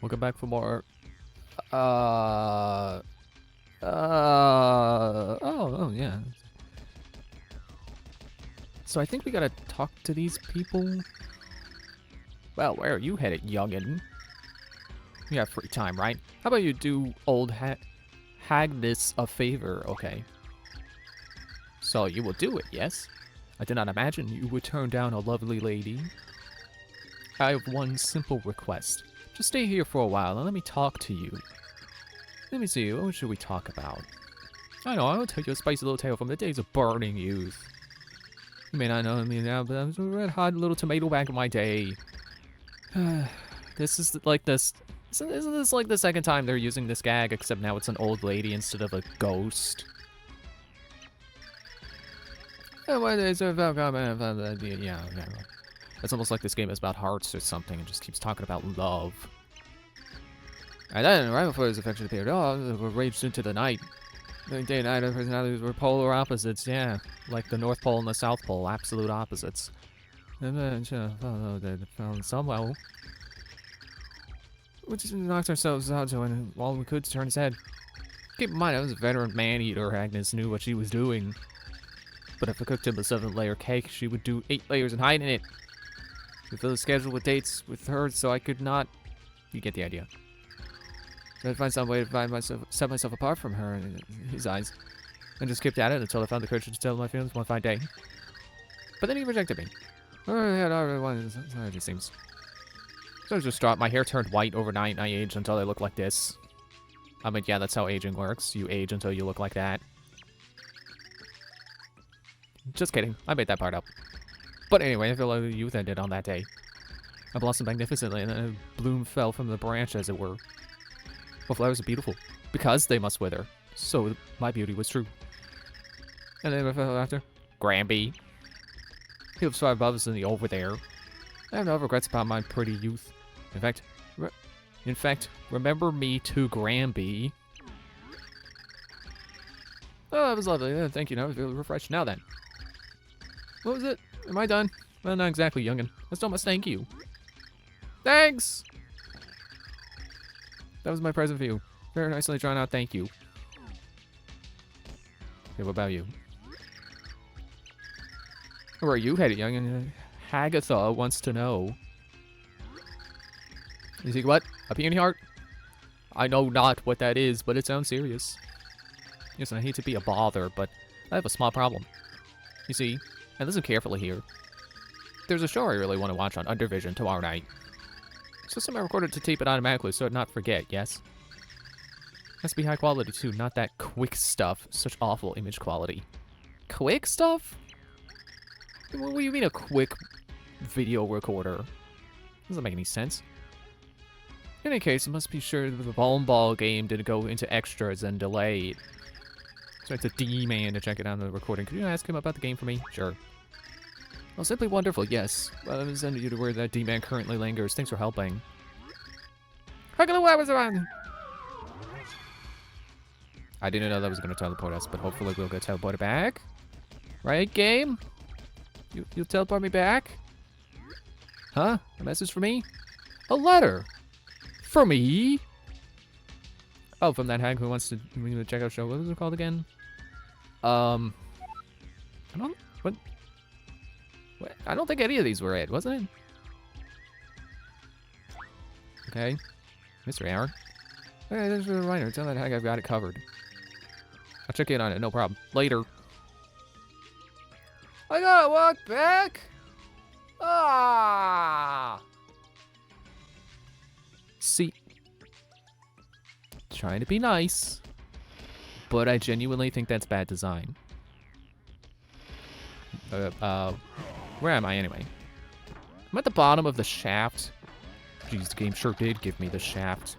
Welcome back for more. Uh. Oh, yeah. So I think we gotta talk to these people. Well, where are you headed, youngin'? You have free time, right? How about you do old Hagness a favor, okay? So you will do it, yes? I did not imagine you would turn down a lovely lady. I have one simple request. Just stay here for a while and let me talk to you. Let me see, what should we talk about? I know, I will tell you a spicy little tale from the days of burning youth. You may not know me now, but I was a red hot little tomato back in my day. This is like this. Isn't this like the second time they're using this gag, except now it's an old lady instead of a ghost? Yeah. It's almost like this game is about hearts or something and just keeps talking about love. And then, right before his affection appeared, we raged into the night. The day and night, our personalities were polar opposites, yeah. Like the North Pole and the South Pole, absolute opposites. And then, they found somehow. We just knocked ourselves out to and all we could to turn his head. Keep in mind, I was a veteran man-eater. Agnes knew what she was doing. But if I cooked him a 7-layer cake, she would do 8 layers and hide in it. We filled the schedule with dates with her, so I could not. You get the idea. So I'd find some way to set myself apart from her in his eyes, and just kept at it until I found the courage to tell my feelings one fine day. But then he rejected me. It just seems. So I was distraught. My hair turned white overnight, and I aged until I looked like this. I mean, yeah, that's how aging works. You age until you look like that. Just kidding. I made that part up. But anyway, I feel like the youth ended on that day. I blossomed magnificently, and a bloom fell from the branch, as it were. Well, flowers are beautiful, because they must wither. So my beauty was true. And then I fell after Granby. He lives far above us in the over there. I have no regrets about my pretty youth. In fact, remember me to Granby. Oh, that was lovely. Thank you. Now I feel refreshed. Now then. What was it? Am I done? Well, not exactly, youngin'. I still must thank you. Thanks! That was my present for you. Very nicely drawn out, thank you. Okay, what about you? Where are you headed, youngin'? Hagatha wants to know. You see what? A peony heart? I know not what that is, but it sounds serious. Yes, I hate to be a bother, but I have a small problem. You see, and listen carefully here. There's a show I really want to watch on Undervision tomorrow night. System I recorded to tape it automatically so I'd not forget, yes? Has to be high quality too, not that quick stuff. Such awful image quality. Quick stuff? What do you mean a quick video recorder? Doesn't make any sense. In any case, it must be sure that the ball game didn't go into extras and delayed. So it's a D-man to check it on the recording. Could you ask him about the game for me? Sure. Well, simply wonderful, yes. Well, I'm sending you to where that D-man currently lingers. Thanks for helping. I didn't know that was going to teleport us, but hopefully we'll get teleported back. Right, game? You'll teleport me back? Huh? A message for me? A letter? For me? Oh, from that hag who wants to check out a show. What was it called again? I don't... What? I don't think any of these were it, wasn't it? Okay. Mystery hour. Okay, there's a reminder. Tell that hag I've got it covered. I'll check in on it, no problem. Later. I gotta walk back? Ah! See. Trying to be nice. But I genuinely think that's bad design. Where am I anyway? I'm at the bottom of the shaft. Jeez, the game sure did give me the shaft.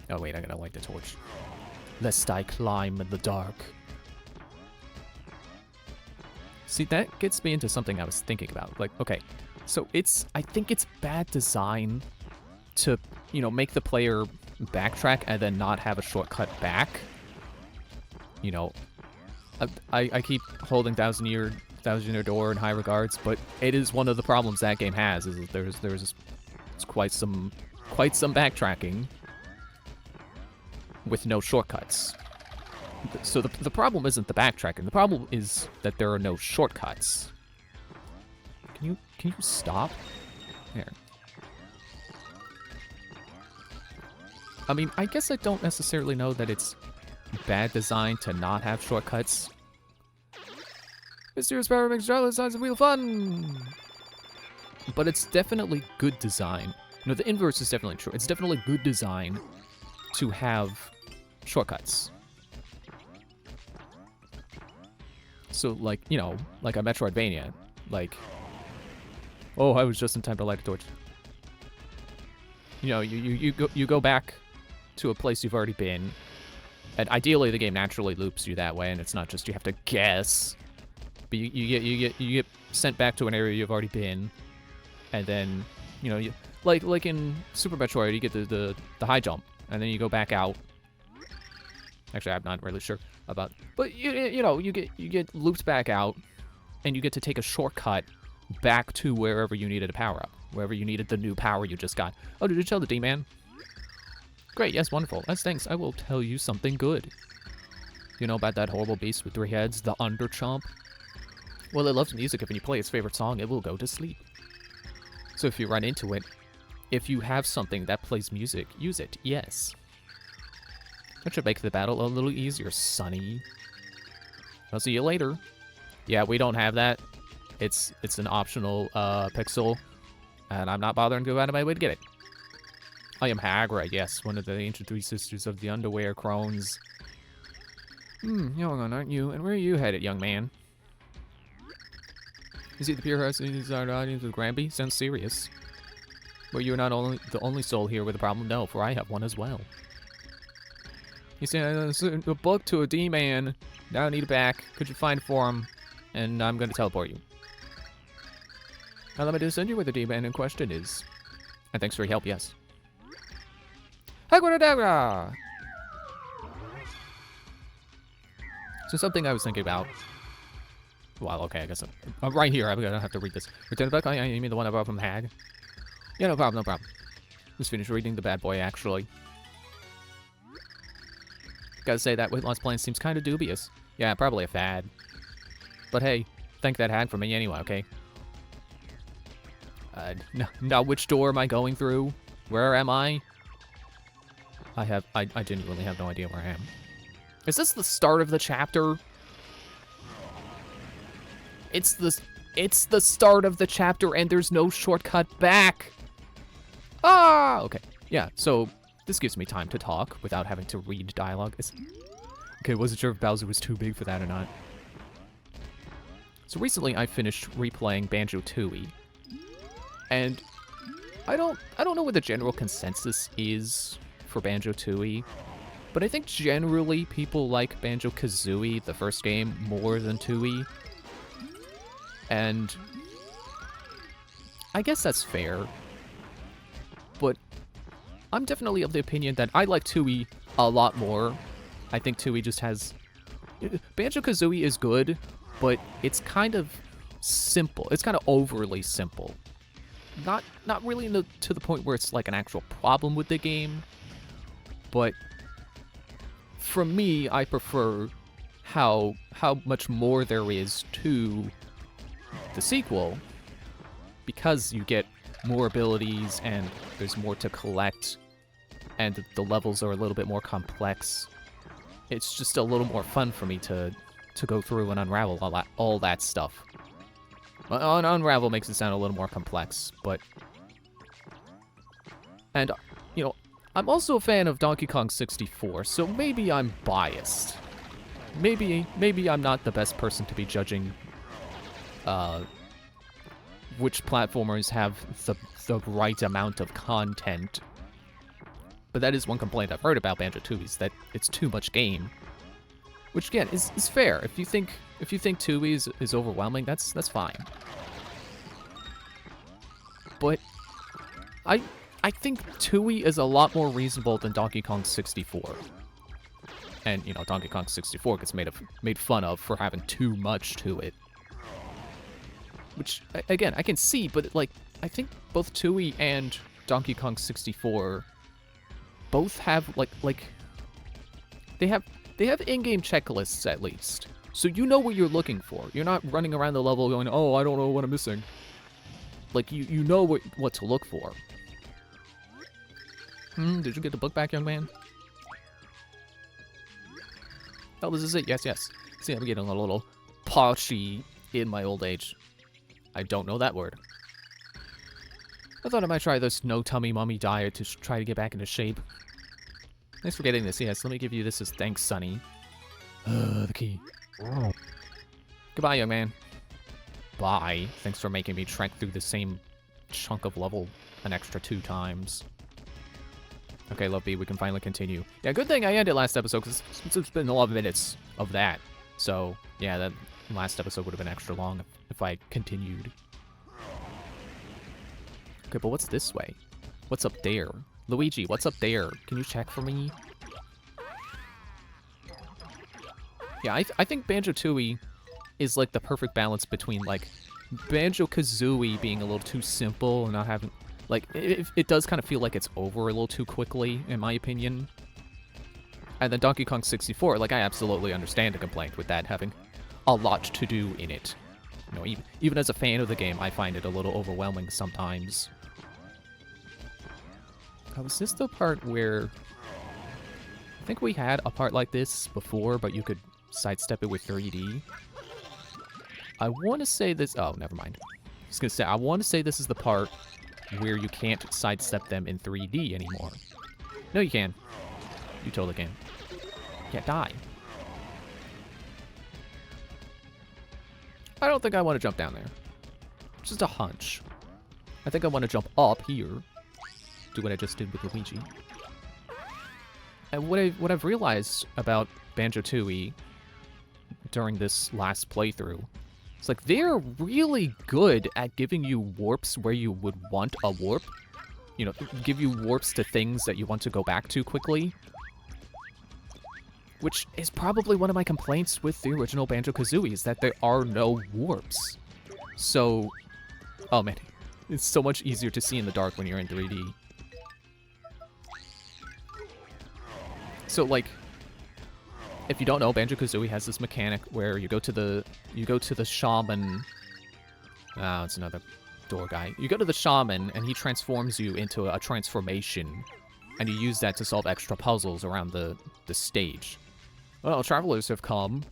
Oh wait, I gotta light the torch. Lest I climb in the dark. See, that gets me into something I was thinking about. Like, okay, so I think it's bad design to, you know, make the player backtrack and then not have a shortcut back. You know, I keep holding Thousand Year Door in high regards, but it is one of the problems that game has, is that there's It's quite some backtracking with no shortcuts. So the problem isn't the backtracking. The problem is that there are no shortcuts. Can you stop? There. I mean, I guess I don't necessarily know that it's bad design to not have shortcuts. Mysterious power makes travel signs of real fun! But it's definitely good design. No, the inverse is definitely true. It's definitely good design to have shortcuts. So, like, you know, like a Metroidvania. Like, oh, I was just in time to light a torch. You know, you go back to a place you've already been, and ideally the game naturally loops you that way, and it's not just you have to guess. But you get sent back to an area you've already been, and then, you know, like in Super Metroid, you get the high jump, and then you go back out. Actually, I'm not really sure about, but you know, you get looped back out, and you get to take a shortcut back to wherever you needed a power up, wherever you needed the new power you just got. Oh, did you tell the D-Man? Great, yes, wonderful. That's thanks. I will tell you something good. You know about that horrible beast with 3 heads, the Underchomp? Well, it loves music. If you play its favorite song, it will go to sleep. So if you run into it, if you have something that plays music, use it, yes. That should make the battle a little easier, Sonny. I'll see you later. Yeah, we don't have that. It's an optional pixel, and I'm not bothering to go out of my way to get it. I am Hagra, yes, one of the ancient 3 sisters of the Underwear Crones. Young, aren't you? And where are you headed, young man? Is it the pure hearts and desired audience with Granby? Sounds serious. Well, you're not the only soul here with a problem. No, for I have one as well. You see, I sent a book to a D-Man. Now I need it back. Could you find it for him? And I'm going to teleport you. Now let me just send you where the D-Man in question is. And thanks for your help, yes. Hagwadagra! So something I was thinking about. Well, okay, I guess I'm right here. I'm gonna have to read this. Return back. You mean the one I brought from Hag? Yeah, no problem, no problem. Just finished reading the bad boy, actually. Gotta say, that weight loss plan seems kind of dubious. Yeah, probably a fad. But hey, thank that Hag for me anyway, okay? Now which door am I going through? Where am I? I genuinely have no idea where I am. Is this the start of the chapter? It's the start of the chapter and there's no shortcut back. Ah, okay. Yeah, so this gives me time to talk without having to read dialogue. Okay, wasn't sure if Bowser was too big for that or not. So recently I finished replaying Banjo-Tooie. And I don't know what the general consensus is for Banjo-Tooie, but I think generally people like Banjo-Kazooie, the first game, more than Tooie. And I guess that's fair, but I'm definitely of the opinion that I like Tooie a lot more. I think Tooie just has... Banjo-Kazooie is good, but it's kind of simple. It's kind of overly simple. Not really to the point where it's like an actual problem with the game, but for me, I prefer how much more there is to the sequel, because you get more abilities and there's more to collect and the levels are a little bit more complex. It's just a little more fun for me to go through and unravel all that stuff. Unravel makes it sound a little more complex, but... And, you know, I'm also a fan of Donkey Kong 64, so maybe I'm biased. Maybe I'm not the best person to be judging which platformers have the right amount of content. But that is one complaint I've heard about Banjo-Tooie, is that it's too much game. Which again is fair. If you think Tooie is overwhelming, that's fine. But I think Tooie is a lot more reasonable than Donkey Kong 64. And you know, Donkey Kong 64 gets made fun of for having too much to it. Which again, I can see, but like I think both Tooie and Donkey Kong 64 both have they have in-game checklists at least. So you know what you're looking for. You're not running around the level going, "Oh, I don't know what I'm missing." Like you know what to look for. Did you get the book back, young man? Oh, this is it. Yes, yes. See, I'm getting a little pauchy in my old age. I don't know that word. I thought I might try this no tummy mummy diet to try to get back into shape. Thanks for getting this. Yes, let me give you this as thanks, Sonny. The key. Oh. Goodbye, young man. Bye. Thanks for making me trek through the same chunk of level an extra 2 times. Okay, Love B, we can finally continue. Yeah, good thing I ended last episode, because it's been 11 minutes of that. So, yeah, that last episode would have been extra long if I continued. Okay, but what's this way? What's up there? Luigi, what's up there? Can you check for me? Yeah, I think Banjo-Tooie is, like, the perfect balance between, like, Banjo-Kazooie being a little too simple and not having... Like, it does kind of feel like it's over a little too quickly, in my opinion. And then Donkey Kong 64, like, I absolutely understand a complaint with that having a lot to do in it. You know, even as a fan of the game, I find it a little overwhelming sometimes. Was this the part where... I think we had a part like this before, but you could sidestep it with 3D. I want to say this... Oh, never mind. I was going to say, I want to say this is the part where you can't sidestep them in 3D anymore. No, you can. You totally can. Yeah, die. I don't think I want to jump down there. Just a hunch. I think I want to jump up here. Do what I just did with Luigi. And what I've realized about Banjo-Tooie during this last playthrough, it's like they're really good at giving you warps where you would want a warp. You know, give you warps to things that you want to go back to quickly. Which is probably one of my complaints with the original Banjo-Kazooie, is that there are no warps. So, oh man, it's so much easier to see in the dark when you're in 3D. So, like, if you don't know, Banjo-Kazooie has this mechanic where you go to the shaman. Oh, it's another door guy. You go to the shaman, and he transforms you into a transformation, and you use that to solve extra puzzles around the stage. Well, travelers have come,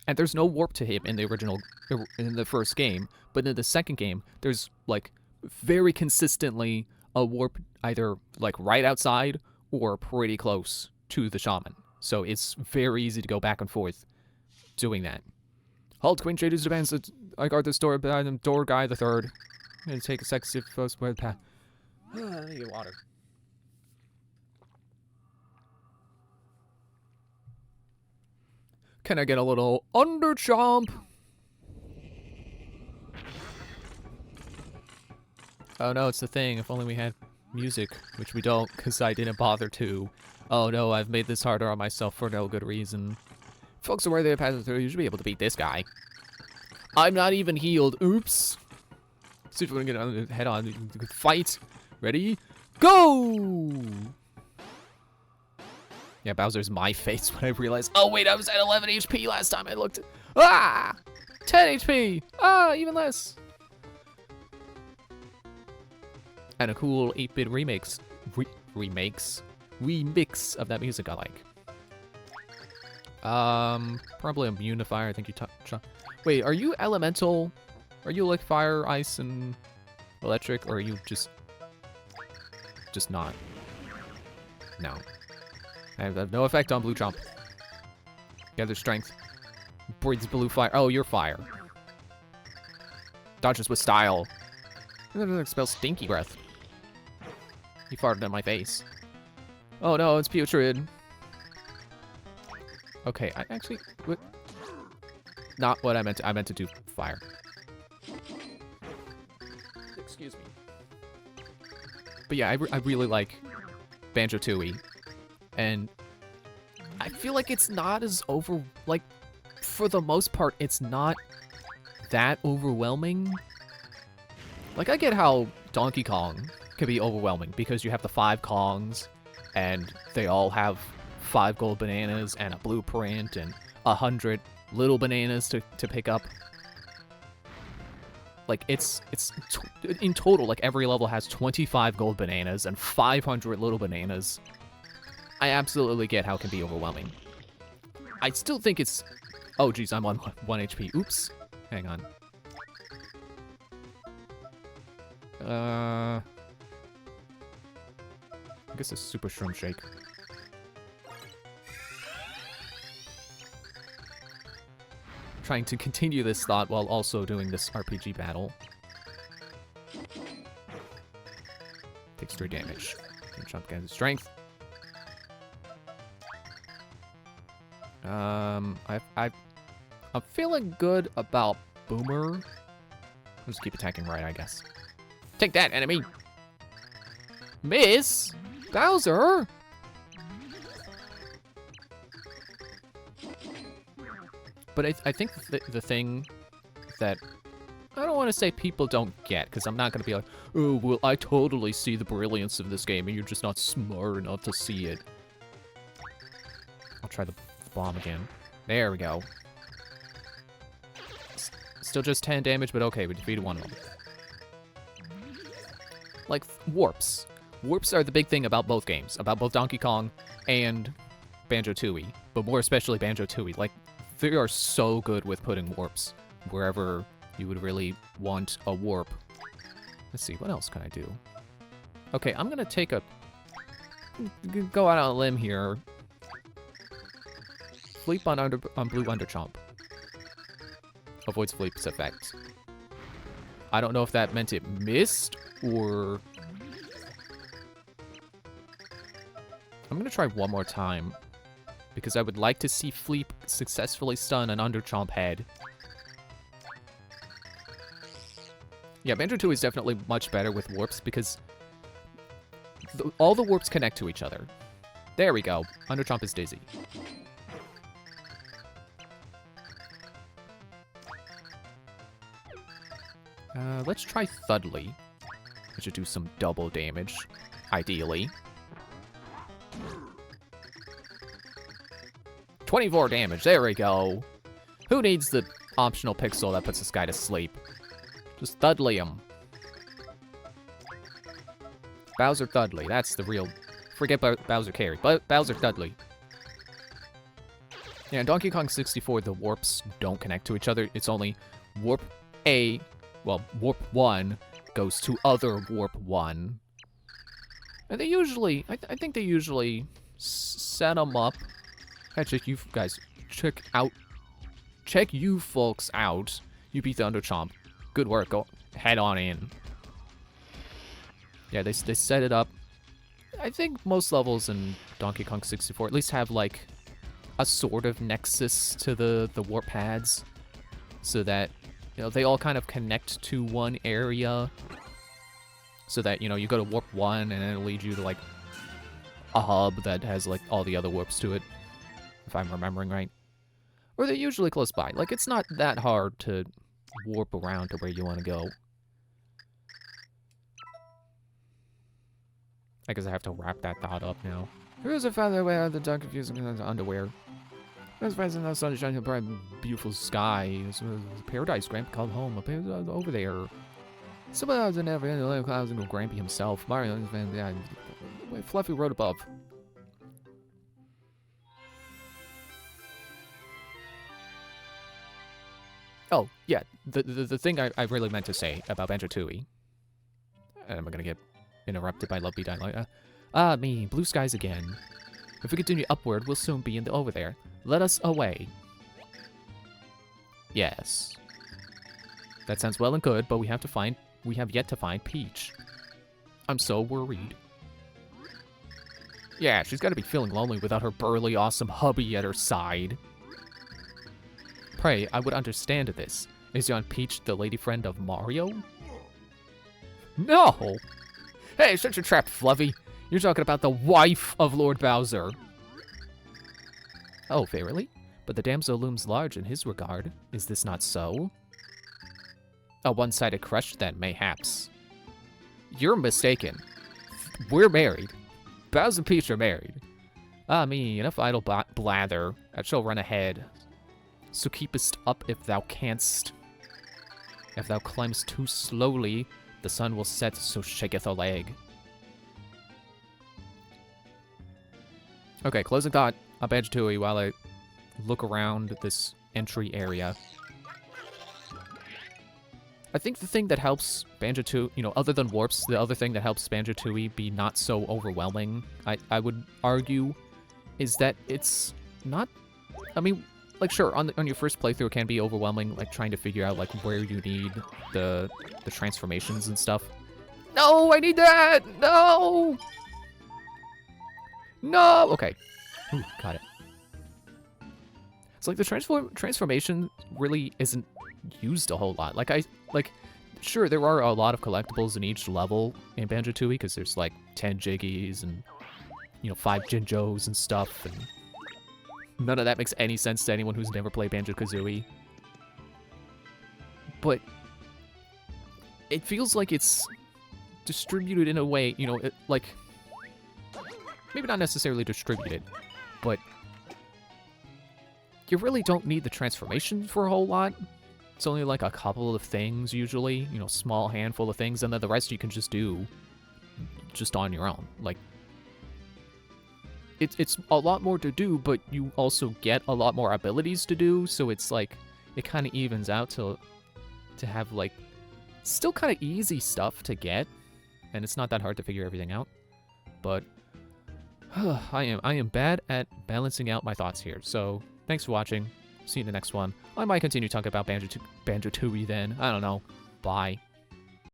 and there's no warp to him in the first game, but in the second game, there's, like, very consistently a warp either, like, right outside or pretty close to the shaman. So it's very easy to go back and forth doing that. Halt, Queen Traders demands that I guard this door behind them, door guy the third. I'm gonna take a sexy first word path. I need water. Can I get a little underjump? Oh no, it's the thing. If only we had music, which we don't, because I didn't bother to. Oh no, I've made this harder on myself for no good reason. Folks are worthy of passing through. You should be able to beat this guy. I'm not even healed. Oops. See if we can get on head on. Fight. Ready? Go! Yeah, Bowser's my face when I realized, oh wait, I was at 11 HP last time I looked. Ah! 10 HP! Ah, even less. And a cool 8-bit remix of that music I like. Probably a Munifier, I think you wait, are you elemental? Are you like fire, ice, and electric, or are you just not? No. I have no effect on blue jump. Gather strength. Breathes blue fire. Oh, you're fire. Dodges with style. Expel stinky breath. He farted in my face. Oh no, it's putrid. Okay, I actually... What? Not what I meant to... I meant to do fire. Excuse me. But yeah, I really like Banjo-Tooie. And I feel like it's not as like, for the most part, it's not that overwhelming. Like, I get how Donkey Kong can be overwhelming because you have the 5 Kongs, and they all have 5 gold bananas and a blueprint and 100 little bananas to pick up. Like, in total, like, every level has 25 gold bananas and 500 little bananas. I absolutely get how it can be overwhelming. I still think it's... Oh, geez, I'm on 1 HP. Oops. Hang on. I guess it's Super Shroom Shake. Trying to continue this thought while also doing this RPG battle. Takes 3 damage. Can jump against strength. I'm feeling good about Boomer. Let's keep attacking right, I guess. Take that, enemy! Miss Bowser! But I think the thing that I don't want to say people don't get, because I'm not going to be like, oh, well, I totally see the brilliance of this game, and you're just not smart enough to see it. I'll try the bomb again. There we go. Still just 10 damage, but okay, we defeated one of them. Like, warps. Warps are the big thing about both games, about both Donkey Kong and Banjo-Tooie, but more especially Banjo-Tooie. Like, they are so good with putting warps wherever you would really want a warp. Let's see, what else can I do? Okay, I'm gonna take a... go out on a limb here. Fleep on Blue Underchomp. Avoids Fleep's effect. I don't know if that meant it missed, or... I'm gonna try one more time, because I would like to see Fleep successfully stun an Underchomp head. Yeah, Banjo-Tooie is definitely much better with warps, because all the warps connect to each other. There we go. Underchomp is dizzy. Let's try Thudley. It should do some double damage, ideally. 24 damage, there we go. Who needs the optional pixel that puts this guy to sleep? Just Thudley him. Bowser Thudley, that's the real... Forget Bowser Carey, but Bowser Thudley. Yeah, in Donkey Kong 64, the warps don't connect to each other. It's only Warp A... Well, Warp 1 goes to other Warp 1. And they usually... I think they usually set them up... Hey, check you guys... Check you folks out. You beat the Underchomp. Good work. Go head on in. Yeah, they set it up. I think most levels in Donkey Kong 64 at least have, like, a sort of nexus to the warp pads. So that, you know, they all kind of connect to one area. So that, you know, you go to Warp 1 and then it'll lead you to, like, a hub that has, like, all the other warps to it. If I'm remembering right. Or they're usually close by. Like, it's not that hard to warp around to where you want to go. I guess I have to wrap that thought up now. Here's a father way out of the dark, confusing underwear. There's friends in the sunshine, a bright, beautiful sky. It's a paradise Grampy called home. Up over there. Somebody else in the clouds and Grampy himself. Mario and yeah, Fluffy wrote above. Oh, yeah, the thing I really meant to say about Banjo-Tooie, and I'm gonna get interrupted by Lovely Dynamite. Me, blue skies again. If we continue upward, we'll soon be in the over there. Let us away. Yes. That sounds well and good, but we have yet to find Peach. I'm so worried. Yeah, she's gotta be feeling lonely without her burly, awesome hubby at her side. Pray, I would understand this. Is yon Peach the lady friend of Mario? No! Hey, shut your trap, Fluffy. You're talking about the wife of Lord Bowser. Oh, verily? But the damsel looms large in his regard. Is this not so? A one-sided crush, then, mayhaps. You're mistaken. We're married. Bowser and Peach are married. Ah, me, enough idle blather. I shall run ahead. So keepest up if thou canst. If thou climbst too slowly, the sun will set, so shaketh a leg. Okay, closing thought on Banjo-Tooie while I look around this entry area. I think the thing that helps Banjo-Tooie, you know, other than warps, the other thing that helps Banjo-Tooie be not so overwhelming, I would argue, is that it's not, I mean, like, sure, on your first playthrough it can be overwhelming, like, trying to figure out, like, where you need the transformations and stuff. No, I need that! No! No! Okay. Ooh, got it. It's like the transformation really isn't used a whole lot. Like, sure, there are a lot of collectibles in each level in Banjo-Tooie, because there's, like, 10 Jiggies and, you know, 5 Jinjos and stuff, and none of that makes any sense to anyone who's never played Banjo-Kazooie. But it feels like it's distributed in a way, you know, like, maybe not necessarily distributed, but you really don't need the transformation for a whole lot. It's only like a couple of things usually, you know, small handful of things, and then the rest you can just do just on your own. Like, it's a lot more to do, but you also get a lot more abilities to do, so it's like, it kind of evens out to have, like, still kind of easy stuff to get, and it's not that hard to figure everything out. But I am bad at balancing out my thoughts here, so thanks for watching. See you in the next one. I might continue talking about Banjo-Tooie then. I don't know. Bye.